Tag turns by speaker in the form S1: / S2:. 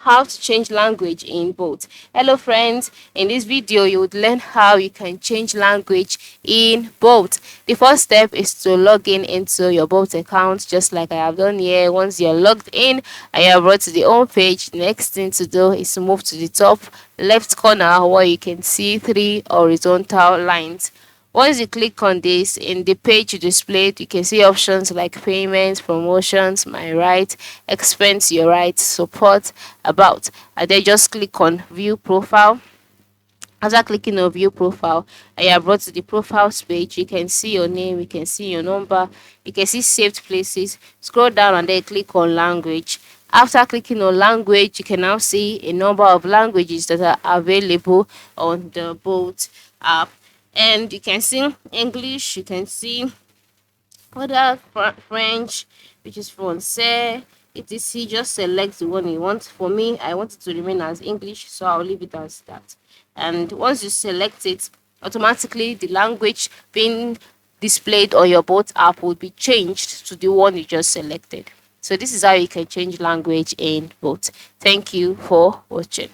S1: how to change language in boat. Hello friends, in this video you would learn how you can change language in boat. The first step is to log in into your boat account, just like I have done here. Once you're logged in and you're brought to the home page, next thing to do is to move to the top left corner where you can see three horizontal lines. Once you click on this, in the page displayed, you can see options like payments, promotions, my right, expense your right, support, about, and then just click on view profile. After clicking on view profile and you are brought to the profiles page, you can see your name, you can see your number, you can see saved places. Scroll down and then click on language. After clicking on language, you can now see a number of languages that are available on the boat app, and you can see English, you can see other French, which is Francais, etc. Just select the one you want. For me, I want it to remain as English, so I'll leave it as that. And once you select it, automatically the language being displayed on your boat app will be changed to the one you just selected. So this is how you can change language in boat. Thank you for watching.